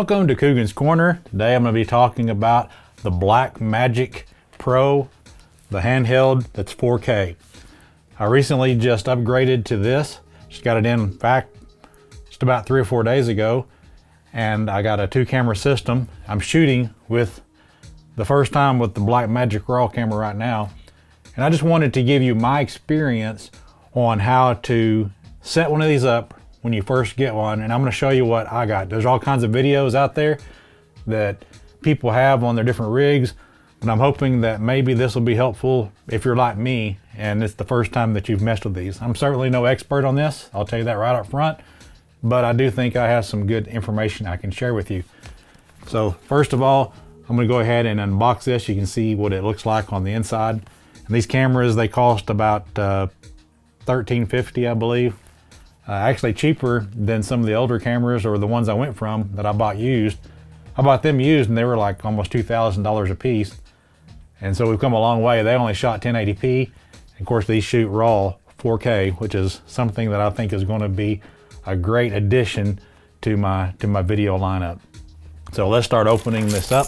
Welcome to Cougan's Corner. Today I'm going to be talking about the Blackmagic Pro, the handheld that's 4K. I recently just upgraded to this. Just got it in fact just about 3 or 4 days ago, and I got a 2-camera system. I'm shooting with the first time with the Blackmagic RAW camera right now, and I just wanted to give you my experience on how to set one of these up when you first get one, and I'm going to show you what I got. There's all kinds of videos out there that people have on their different rigs, but I'm hoping that maybe this will be helpful if you're like me and it's the first time that you've messed with these. I'm certainly no expert on this, I'll tell you that right up front, but I do think I have some good information I can share with you. So first of all, I'm going to go ahead and unbox this. You can see what it looks like on the inside. And these cameras, they cost about $13.50, I believe. Actually cheaper than some of the older cameras or the ones I went from that I bought used. I bought them used and they were like almost $2,000 a piece. And so we've come a long way. They only shot 1080p. Of course, these shoot RAW 4K, which is something that I think is going to be a great addition to my video lineup. So let's start opening this up.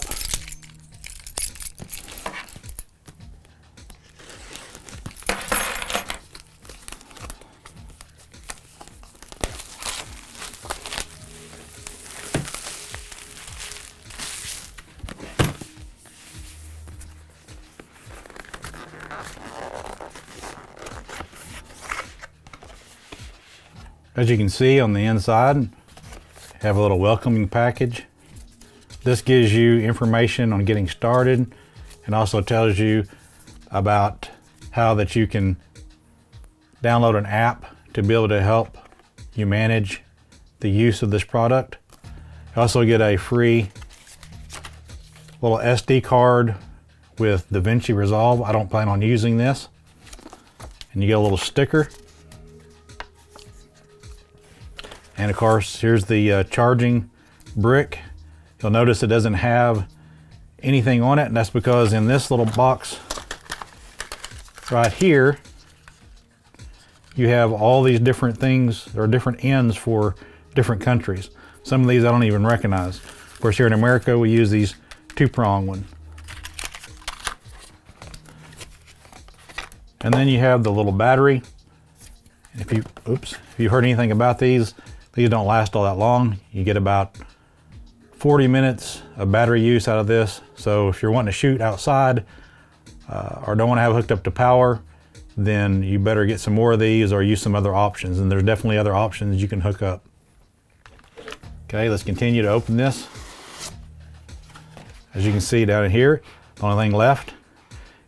As you can see on the inside, have a little welcoming package. This gives you information on getting started and also tells you about how that you can download an app to be able to help you manage the use of this product. You also get a free little SD card with DaVinci Resolve. I don't plan on using this. And you get a little sticker. And of course, here's the charging brick. You'll notice it doesn't have anything on it, and that's because in this little box right here, you have all these different things or different ends for different countries. Some of these I don't even recognize. Of course, here in America, we use these 2-prong one. And then you have the little battery. If you heard anything about these don't last all that long. You get about 40 minutes of battery use out of this. So if you're wanting to shoot outside or don't want to have it hooked up to power, then you better get some more of these or use some other options. And there's definitely other options you can hook up. Okay, let's continue to open this. As you can see down in here, the only thing left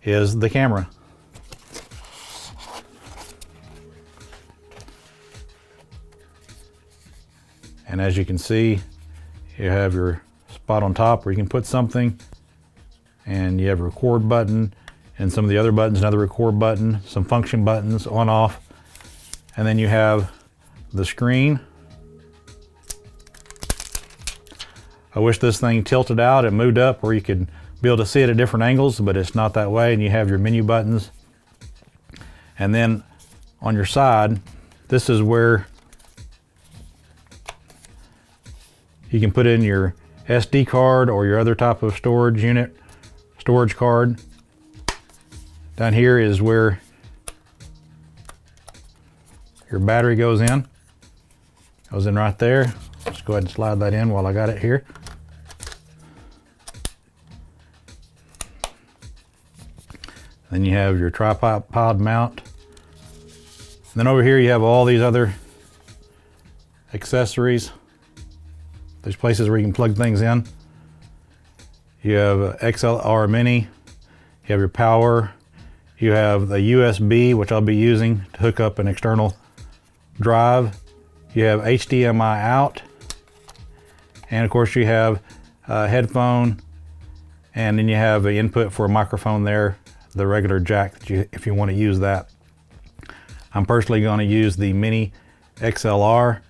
is the camera. And as you can see, you have your spot on top where you can put something, and you have a record button and some of the other buttons, another record button, some function buttons on off, and then you have the screen. I wish this thing tilted out and moved up where you could be able to see it at different angles, but it's not that way. And you have your menu buttons, and then on your side, this is where you can put in your SD card or your other type of storage card. Down here is where your battery goes in. Goes in right there. Let's go ahead and slide that in while I got it here. Then you have your tripod mount. And then over here you have all these other accessories. There's places where you can plug things in. You have a XLR mini, you have your power, you have the USB, which I'll be using to hook up an external drive. You have HDMI out, and of course you have a headphone, and then you have an input for a microphone there, the regular jack that if you want to use that. I'm personally going to use the mini XLR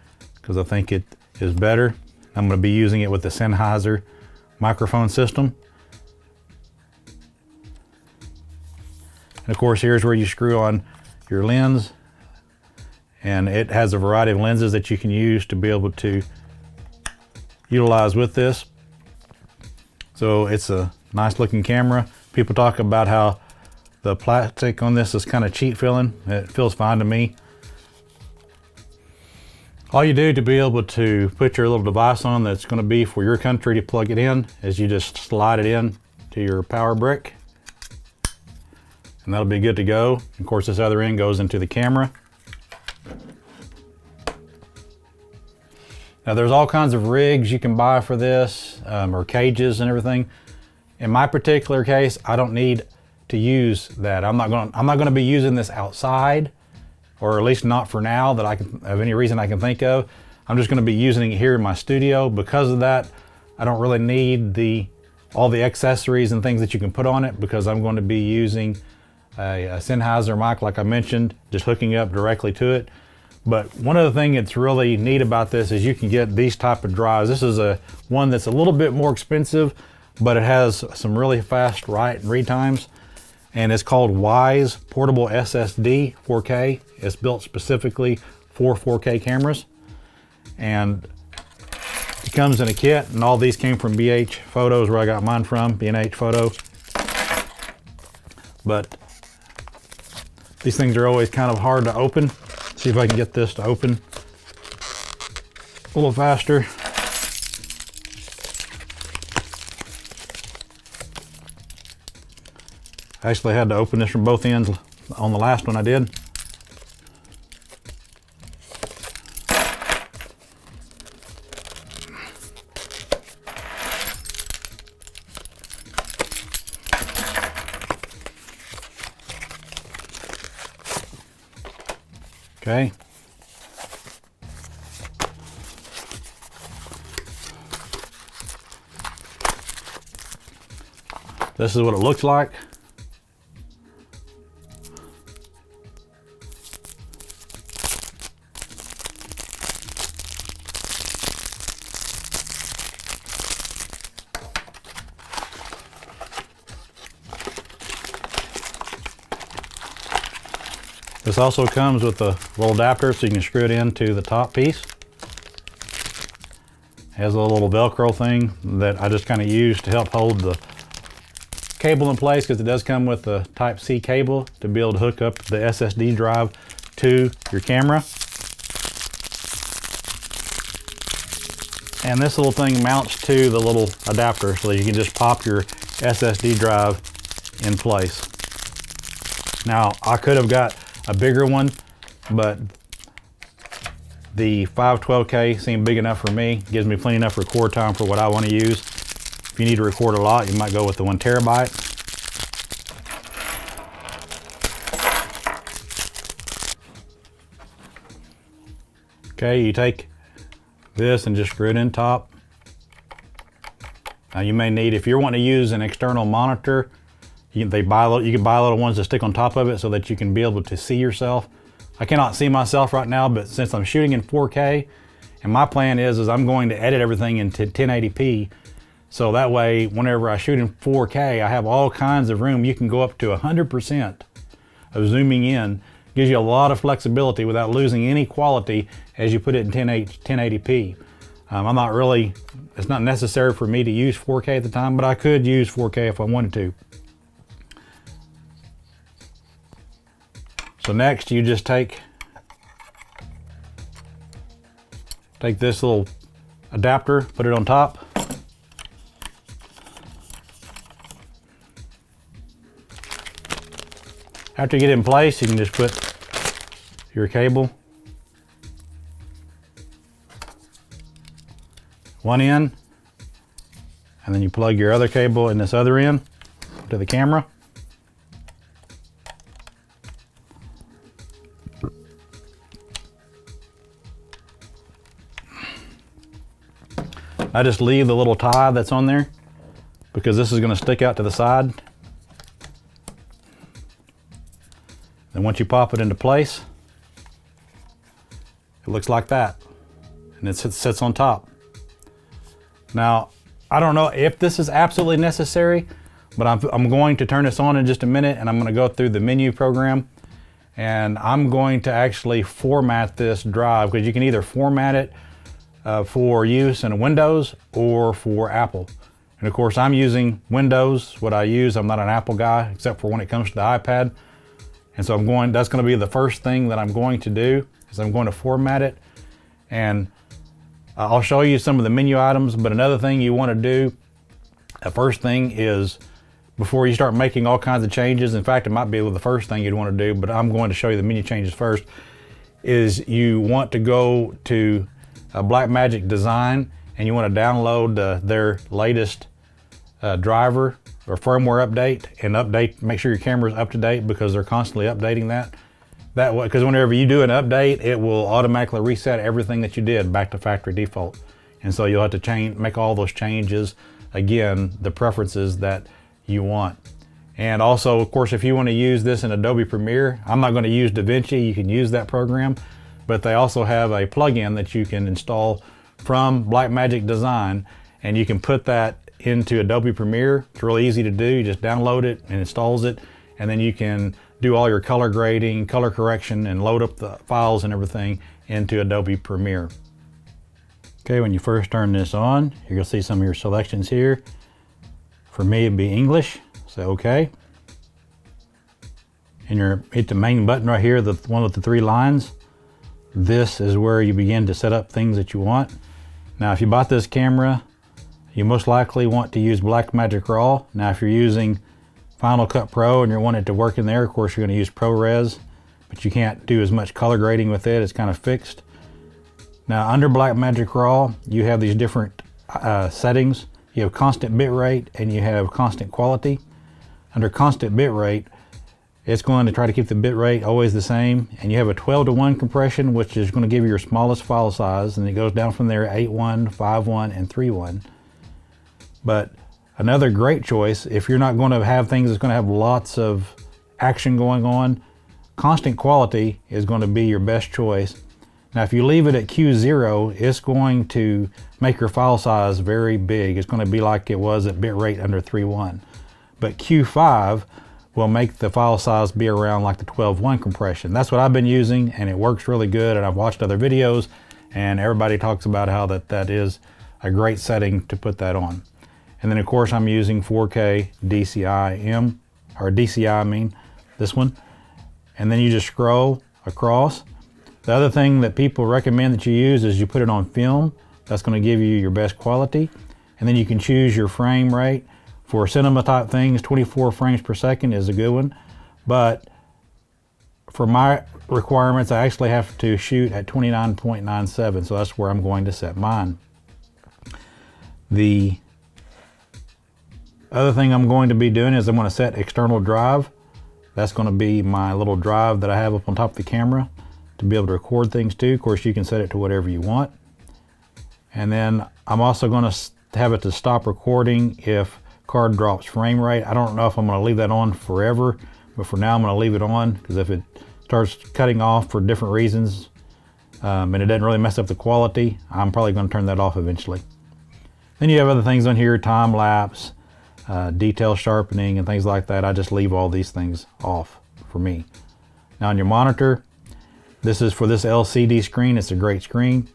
because I think it is better. I'm going to be using it with the Sennheiser microphone system. And of course, here's where you screw on your lens, and it has a variety of lenses that you can use to be able to utilize with this. So it's a nice looking camera. People talk about how the plastic on this is kind of cheap feeling. It feels fine to me. All you do to be able to put your little device on that's going to be for your country to plug it in is you just slide it in to your power brick, and that'll be good to go. Of course, this other end goes into the camera. Now there's all kinds of rigs you can buy for this, or cages and everything. In my particular case, I don't need to use that. I'm not going to be using this outside, or at least not for now that I can, of any reason I can think of. I'm just going to be using it here in my studio. Because of that, I don't really need all the accessories and things that you can put on it, because I'm going to be using a Sennheiser mic, like I mentioned, just hooking up directly to it. But one of the things that's really neat about this is you can get these type of drives. This is one that's a little bit more expensive, but it has some really fast write and read times. And it's called Wise Portable SSD 4K. It's built specifically for 4K cameras. And it comes in a kit, and all these came from BH Photos, where I got mine from, B&H Photo. But these things are always kind of hard to open. See if I can get this to open a little faster. I actually had to open this from both ends on the last one I did. Okay. This is what it looks like. This also comes with a little adapter so you can screw it into the top piece. It has a little Velcro thing that I just kind of use to help hold the cable in place, because it does come with a Type-C cable to be able to hook up the SSD drive to your camera. And this little thing mounts to the little adapter so that you can just pop your SSD drive in place. Now, I could have got a bigger one, but the 512K seemed big enough for me. Gives me plenty enough record time for what I want to use. If you need to record a lot, you might go with the 1 terabyte. Okay, you take this and just screw it in top. Now you may need, if you're wanting to use an external monitor, you can buy little ones to stick on top of it so that you can be able to see yourself. I cannot see myself right now, but since I'm shooting in 4K, and my plan is I'm going to edit everything into 1080p, so that way whenever I shoot in 4K, I have all kinds of room. You can go up to 100% of zooming in. Gives you a lot of flexibility without losing any quality as you put it in 1080p. It's not necessary for me to use 4K at the time, but I could use 4K if I wanted to. So next you just take this little adapter, put it on top. After you get it in place, you can just put your cable one end, and then you plug your other cable in this other end to the camera. I just leave the little tie that's on there because this is going to stick out to the side. And once you pop it into place, it looks like that, and it sits on top. Now, I don't know if this is absolutely necessary, but I'm going to turn this on in just a minute, and I'm going to go through the menu program, and I'm going to actually format this drive, because you can either format it for use in Windows or for Apple. And of course, I'm using Windows, what I use. I'm not an Apple guy, except for when it comes to the iPad. And so that's going to be the first thing that I'm going to do, is I'm going to format it. And I'll show you some of the menu items, but another thing you want to do, the first thing is, before you start making all kinds of changes, in fact, it might be the first thing you'd want to do, but I'm going to show you the menu changes first, is you want to go to Blackmagic Design, and you want to download their latest driver or firmware update, and make sure your camera's up to date, because they're constantly updating that. That way, because whenever you do an update, it will automatically reset everything that you did back to factory default. And so you'll have to make all those changes, again, the preferences that you want. And also, of course, if you want to use this in Adobe Premiere, I'm not going to use DaVinci, you can use that program, but they also have a plugin that you can install from Blackmagic Design, and you can put that into Adobe Premiere. It's really easy to do. You just download it and installs it, and then you can do all your color grading, color correction, and load up the files and everything into Adobe Premiere. Okay, when you first turn this on, you're gonna see some of your selections here. For me, it'd be English, say okay. And hit the main button right here, the one with the 3 lines. This is where you begin to set up things that you want. Now, if you bought this camera, you most likely want to use Blackmagic Raw. Now, if you're using Final Cut Pro and you want it to work in there, of course, you're going to use ProRes, but you can't do as much color grading with it. It's kind of fixed. Now, under Blackmagic Raw, you have these different settings. You have constant bitrate and you have constant quality. Under constant bitrate, it's going to try to keep the bitrate always the same, and you have a 12:1 compression, which is going to give you your smallest file size, and it goes down from there 8:1, 5:1, and 3:1. But another great choice, if you're not going to have things that's going to have lots of action going on, constant quality is going to be your best choice. Now, if you leave it at Q0, it's going to make your file size very big. It's going to be like it was at bitrate under 3:1. But Q5 will make the file size be around like the 12:1 compression. That's what I've been using, and it works really good, and I've watched other videos, and everybody talks about how that is a great setting to put that on. And then, of course, I'm using 4K DCI-M, or DCI I mean, this one. And then you just scroll across. The other thing that people recommend that you use is you put it on film. That's going to give you your best quality. And then you can choose your frame rate. For cinema type things, 24 frames per second is a good one. But for my requirements, I actually have to shoot at 29.97, so that's where I'm going to set mine. The other thing I'm going to be doing is I'm going to set external drive. That's going to be my little drive that I have up on top of the camera to be able to record things to. Of course, you can set it to whatever you want. And then I'm also going to have it to stop recording if card drops frame rate. I don't know if I'm going to leave that on forever, but for now I'm going to leave it on, because if it starts cutting off for different reasons and it doesn't really mess up the quality, I'm probably going to turn that off eventually. Then you have other things on here, time lapse, detail sharpening, and things like that. I just leave all these things off for me. Now on your monitor, this is for this LCD screen. It's a great screen.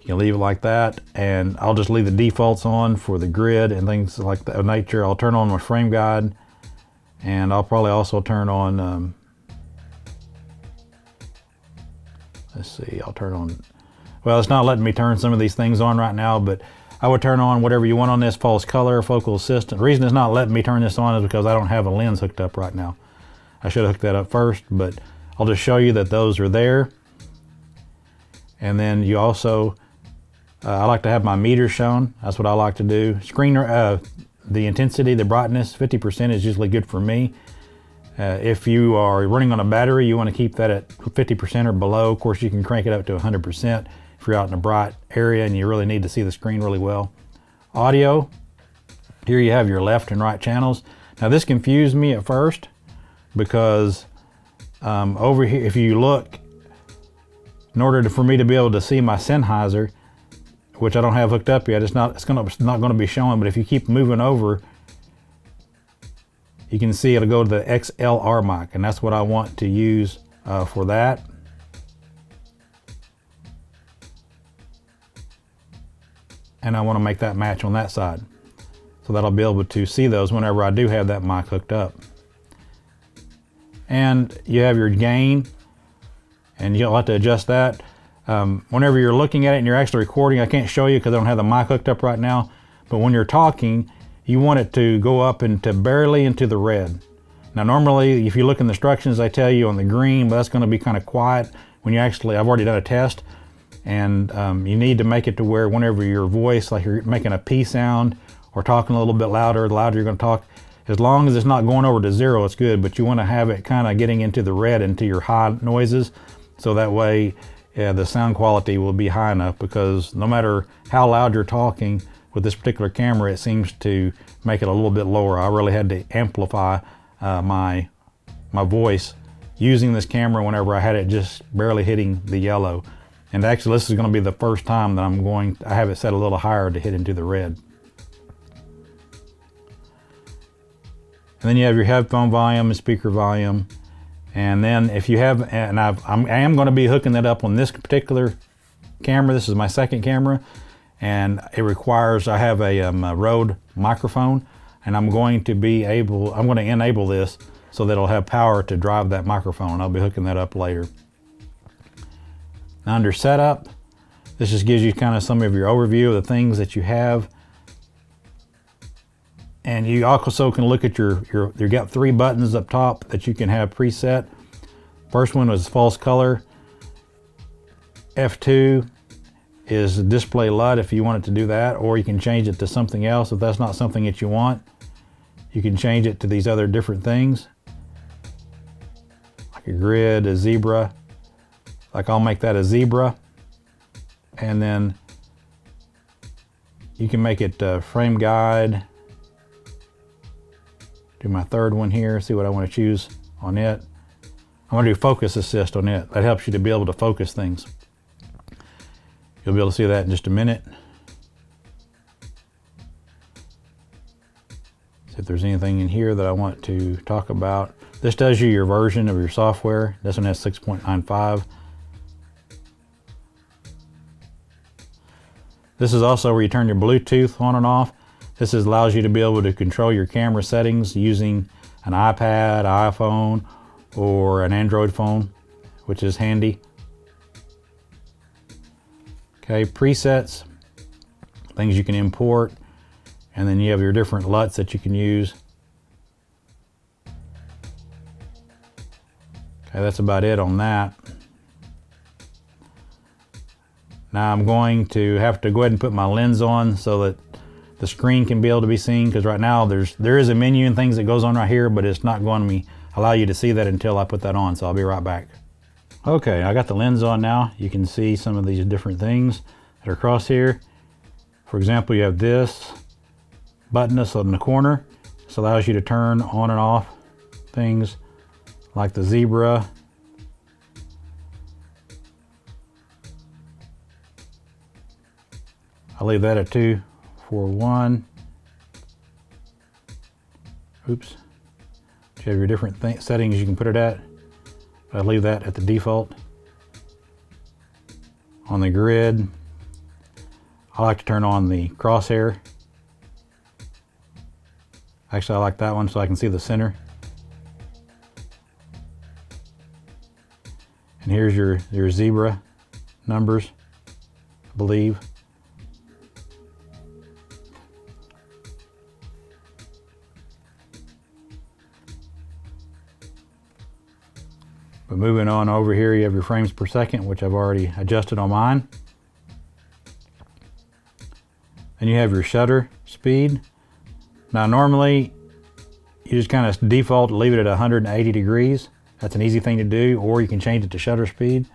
You can leave it like that, and I'll just leave the defaults on for the grid and things like that of nature. I'll turn on my frame guide, and I'll probably also turn on, let's see, I'll turn on, well, it's not letting me turn some of these things on right now, but I would turn on whatever you want on this, false color, focal assistant. The reason it's not letting me turn this on is because I don't have a lens hooked up right now. I should have hooked that up first, but I'll just show you that those are there. And then you also, I like to have my meter shown. That's what I like to do. The intensity, the brightness, 50% is usually good for me. If you are running on a battery, you want to keep that at 50% or below. Of course, you can crank it up to 100% if you're out in a bright area and you really need to see the screen really well. Audio, here you have your left and right channels. Now this confused me at first, because over here, if you look, in order for me to be able to see my Sennheiser, which I don't have hooked up yet, it's not going to be showing, but if you keep moving over, you can see it'll go to the XLR mic, and that's what I want to use for that. and I want to make that match on that side. So that I'll be able to see those whenever I do have that mic hooked up. And you have your gain, and you'll have to adjust that. Whenever you're looking at it and you're actually recording, I can't show you because I don't have the mic hooked up right now, but when you're talking, you want it to go up into barely into the red. Now normally, if you look in the instructions, they tell you on the green, but that's going to be kind of quiet when you actually, I've already done a test, and you need to make it to where whenever your voice, like you're making a P sound or talking a little bit louder, the louder you're going to talk, as long as it's not going over to 0, it's good, but you want to have it kind of getting into the red, into your high noises, so that way the sound quality will be high enough, because no matter how loud you're talking with this particular camera, it seems to make it a little bit lower. I really had to amplify my voice using this camera whenever I had it just barely hitting the yellow. And actually this is going to be the first time that I have it set a little higher to hit into the red. And then you have your headphone volume and speaker volume. And then if you have, and I am going to be hooking that up on this particular camera. This is my second camera, and it requires, I have a Rode microphone, and I'm going to enable this so that it'll have power to drive that microphone. I'll be hooking that up later. Now under setup, this just gives you kind of some of your overview of the things that you have. And you also can look at you got 3 buttons up top that you can have preset. First one was false color. F2 is display LUT if you want it to do that, or you can change it to something else if that's not something that you want. You can change it to these other different things, like a grid, a zebra. Like I'll make that a zebra, and then you can make it frame guide. Do my third one here, see what I want to choose on it. I'm going to do focus assist on it. That helps you to be able to focus things. You'll be able to see that in just a minute. See if there's anything in here that I want to talk about. This tells you your version of your software. This one has 6.95. This is also where you turn your Bluetooth on and off. This allows you to be able to control your camera settings using an iPad, iPhone, or an Android phone, which is handy. Okay, presets, things you can import, and then you have your different LUTs that you can use. Okay, that's about it on that. Now I'm going to have to go ahead and put my lens on so that the screen can be able to be seen, because right now there is a menu and things that goes on right here, but it's not going to allow you to see that until I put that on, so I'll be right back. Okay, I got the lens on now. You can see some of these different things that are across here. For example, you have this button that's in the corner. This allows you to turn on and off things like the zebra. I'll leave that at 241. Oops. You have your different settings you can put it at. I'll leave that at the default. On the grid, I like to turn on the crosshair. Actually, I like that one so I can see the center. And here's your zebra numbers, I believe. But moving on over here, you have your frames per second, which I've already adjusted on mine. Then you have your shutter speed. Now normally, you just kind of default leave it at 180 degrees. That's an easy thing to do, or you can change it to shutter speed.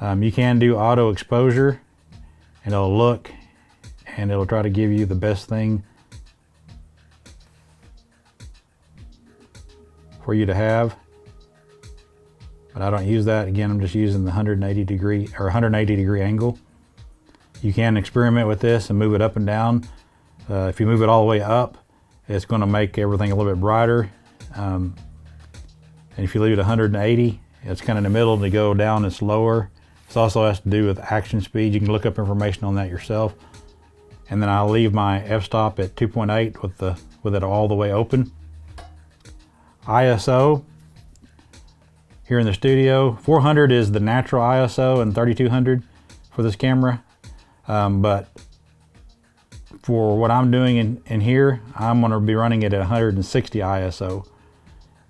You can do auto exposure, and it'll look, and it'll try to give you the best thing for you to have. But I don't use that. Again, I'm just using the 180 degree angle. You can experiment with this and move it up and down. If you move it all the way up, it's going to make everything a little bit brighter. And if you leave it 180, it's kind of in the middle. To go down, it's lower. This also has to do with action speed. You can look up information on that yourself. And then I'll leave my f-stop at 2.8 with it all the way open. ISO here in the studio, 400 is the natural ISO and 3200 for this camera. But for what I'm doing in here, I'm going to be running it at 160 ISO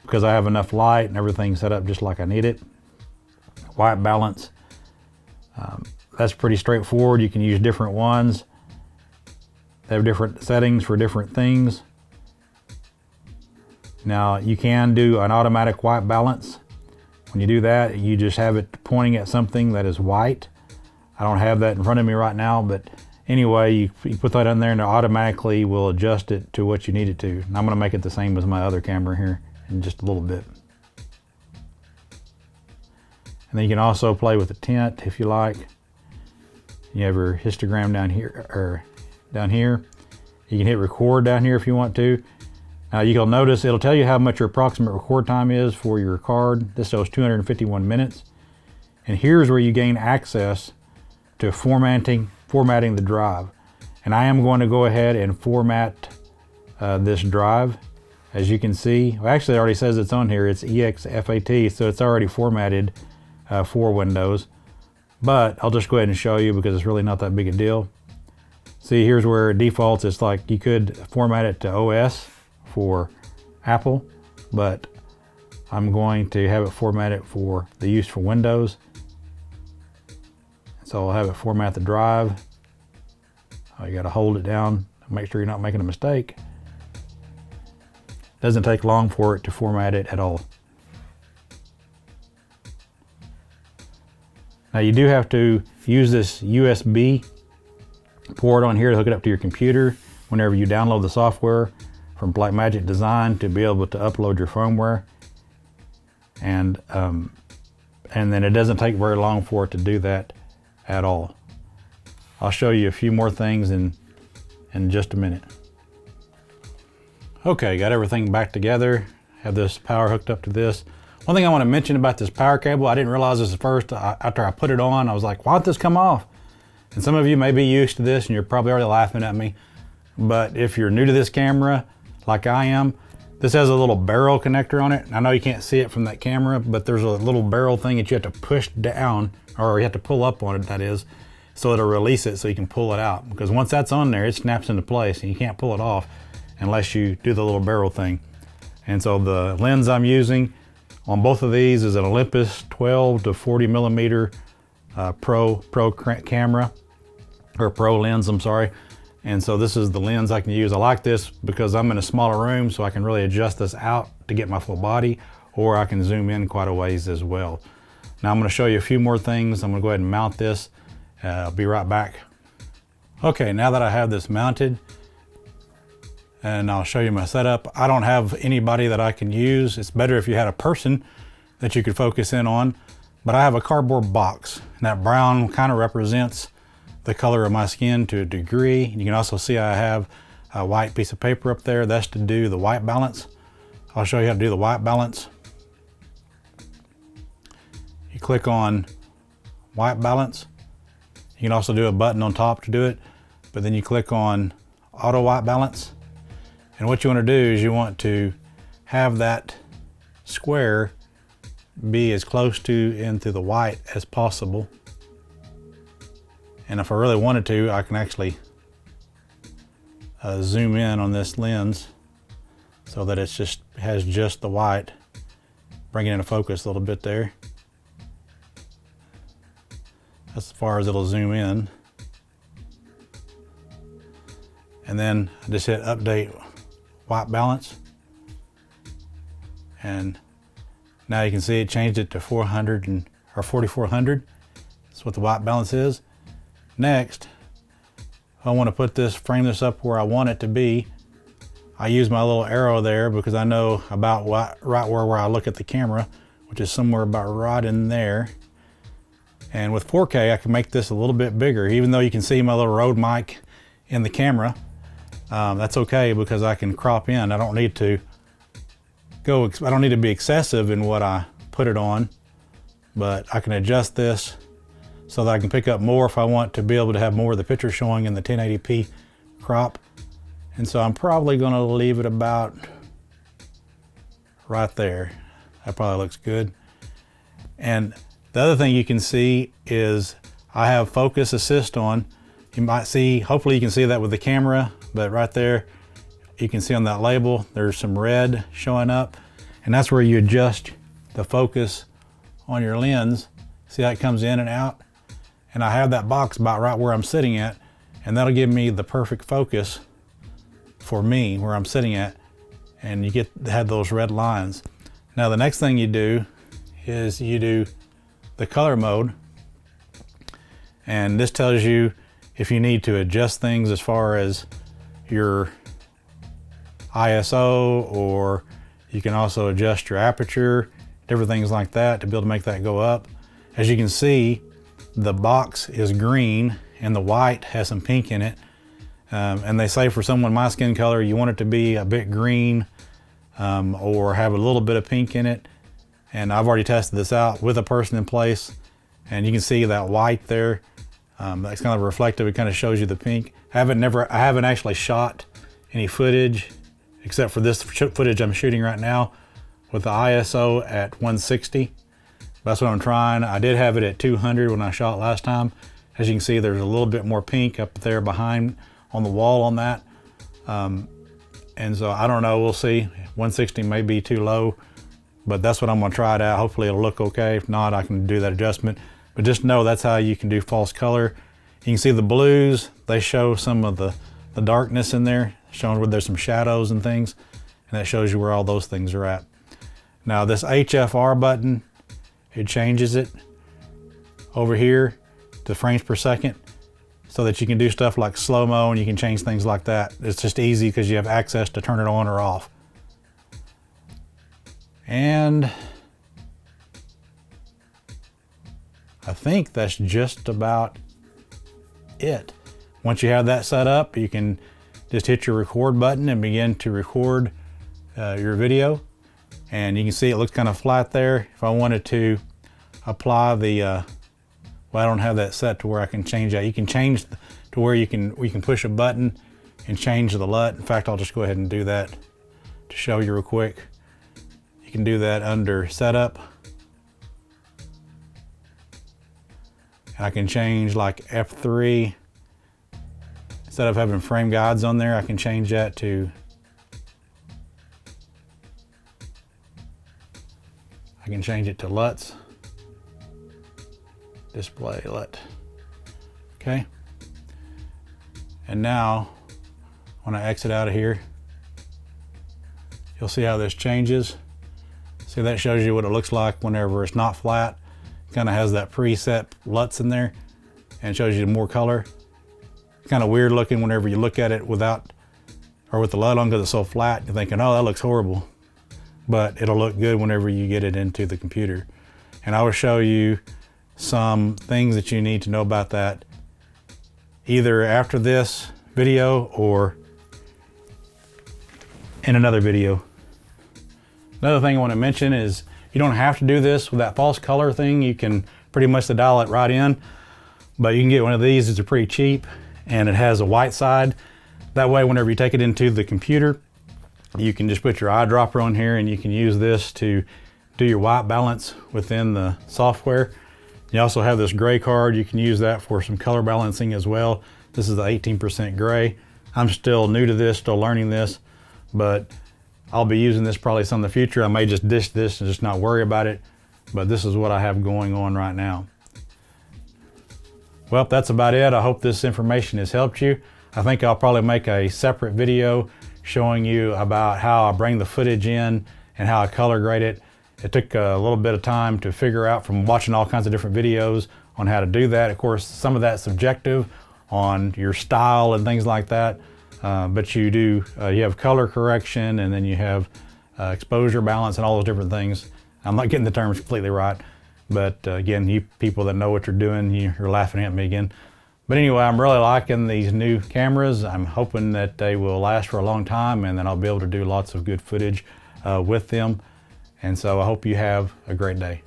because I have enough light and everything set up just like I need it. White balance, that's pretty straightforward. You can use different ones. They have different settings for different things. Now you can do an automatic white balance. When you do that, you just have it pointing at something that is white. I don't have that in front of me right now, but anyway, you put that in there and it automatically will adjust it to what you need it to. And I'm gonna make it the same as my other camera here in just a little bit. And then you can also play with the tint if you like. You have your histogram down here, or down here. You can hit record down here if you want to. Now you'll notice it'll tell you how much your approximate record time is for your card. This shows 251 minutes. And here's where you gain access to formatting the drive. And I am going to go ahead and format this drive. As you can see, well, actually it already says it's on here. It's EXFAT, so it's already formatted for Windows. But I'll just go ahead and show you because it's really not that big a deal. See, here's where it defaults. It's like you could format it to OS for Apple, but I'm going to have it formatted for the use for Windows. So I'll have it format the drive. Oh, you got to hold it down, make sure you're not making a mistake. Doesn't take long for it to format it at all. Now you do have to use this USB port on here to hook it up to your computer whenever you download the software from Blackmagic Design to be able to upload your firmware. And then it doesn't take very long for it to do that at all. I'll show you a few more things in just a minute. Okay, got everything back together. Have this power hooked up to this. One thing I want to mention about this power cable, I didn't realize this at first. After I put it on, I was like, why did this come off? And some of you may be used to this and you're probably already laughing at me. But if you're new to this camera, like I am, this has a little barrel connector on it. I know you can't see it from that camera, but there's a little barrel thing that you have to push down, or you have to pull up on it, that is, so it'll release it so you can pull it out. Because once that's on there, it snaps into place and you can't pull it off unless you do the little barrel thing. And so the lens I'm using on both of these is an Olympus 12 to 40 millimeter Pro camera, or Pro lens, I'm sorry. And so this is the lens I can use. I like this because I'm in a smaller room, so I can really adjust this out to get my full body, or I can zoom in quite a ways as well. Now I'm going to show you a few more things. I'm going to go ahead and mount this. I'll be right back. Okay, now that I have this mounted, and I'll show you my setup. I don't have anybody that I can use. It's better if you had a person that you could focus in on, but I have a cardboard box, and that brown kind of represents the color of my skin to a degree. You can also see I have a white piece of paper up there. That's to do the white balance. I'll show you how to do the white balance. You click on white balance. You can also do a button on top to do it, but then you click on auto white balance. And what you want to do is you want to have that square be as close to into the white as possible. And if I really wanted to, I can actually zoom in on this lens so that it's just has just the white. Bring it into focus a little bit there. That's as far as it'll zoom in. And then I just hit update white balance. And now you can see it changed it to 400 or 4400. That's what the white balance is. Next, I want to put this, frame this up where I want it to be. I use my little arrow there because I know about right where I look at the camera, which is somewhere about right in there. And with 4K, I can make this a little bit bigger, even though you can see my little Rode mic in the camera. That's okay because I can crop in. I don't need to be excessive in what I put it on, but I can adjust this so that I can pick up more if I want to be able to have more of the picture showing in the 1080p crop. And so I'm probably going to leave it about right there. That probably looks good. And the other thing you can see is I have focus assist on. You might see, hopefully you can see that with the camera, but right there you can see on that label there's some red showing up, and that's where you adjust the focus on your lens. See how it comes in and out? And I have that box about right where I'm sitting at, and that'll give me the perfect focus for me where I'm sitting at, and you have those red lines. Now the next thing you do is you do the color mode, and this tells you if you need to adjust things as far as your ISO, or you can also adjust your aperture, different things like that to be able to make that go up. As you can see, the box is green and the white has some pink in it. And they say for someone my skin color, you want it to be a bit green or have a little bit of pink in it. And I've already tested this out with a person in place, and you can see that white there. That's kind of reflective. It kind of shows you the pink. I haven't actually shot any footage except for this footage I'm shooting right now with the ISO at 160. That's what I'm trying. I did have it at 200 when I shot last time. As you can see, there's a little bit more pink up there behind on the wall on that. And so I don't know, we'll see. 160 may be too low, but that's what I'm gonna try it out. Hopefully it'll look okay. If not, I can do that adjustment. But just know that's how you can do false color. You can see the blues, they show some of the darkness in there, showing where there's some shadows and things, and that shows you where all those things are at. Now this HFR button, it changes it over here to frames per second so that you can do stuff like slow-mo, and you can change things like that. It's just easy because you have access to turn it on or off. And I think that's just about it. Once you have that set up, you can just hit your record button and begin to record your video. And you can see it looks kind of flat there. If I wanted to apply the, well, I don't have that set to where I can change that. You can change to where we can push a button and change the LUT. In fact, I'll just go ahead and do that to show you real quick. You can do that under setup. I can change like F3. Instead of having frame guides on there, I can change that to, I can change it to LUTs. Display LUT. Okay. And now, when I exit out of here, you'll see how this changes. See, that shows you what it looks like whenever it's not flat. It kind of has that preset LUTs in there and shows you more color. It's kind of weird looking whenever you look at it without, or with the LUT on because it's so flat. You're thinking, oh, that looks horrible. But it'll look good whenever you get it into the computer. And I will show you some things that you need to know about that either after this video or in another video. Another thing I want to mention is you don't have to do this with that false color thing. You can pretty much dial it right in, but you can get one of these. It's pretty cheap and it has a white side. That way, whenever you take it into the computer, you can just put your eyedropper on here and you can use this to do your white balance within the software. You also have this gray card. You can use that for some color balancing as well. This is the 18% gray. I'm still new to this, still learning this, but I'll be using this probably some in the future. I may just dish this and just not worry about it, but this is what I have going on right now. Well, that's about it. I hope this information has helped you. I think I'll probably make a separate video showing you about how I bring the footage in and how I color grade it. It took a little bit of time to figure out from watching all kinds of different videos on how to do that. Of course, some of that's subjective on your style and things like that, but you have color correction, and then you have exposure balance and all those different things. I'm not getting the terms completely right, but again, you people that know what you're doing, you're laughing at me again. But anyway, I'm really liking these new cameras. I'm hoping that they will last for a long time, and then I'll be able to do lots of good footage with them. And so I hope you have a great day.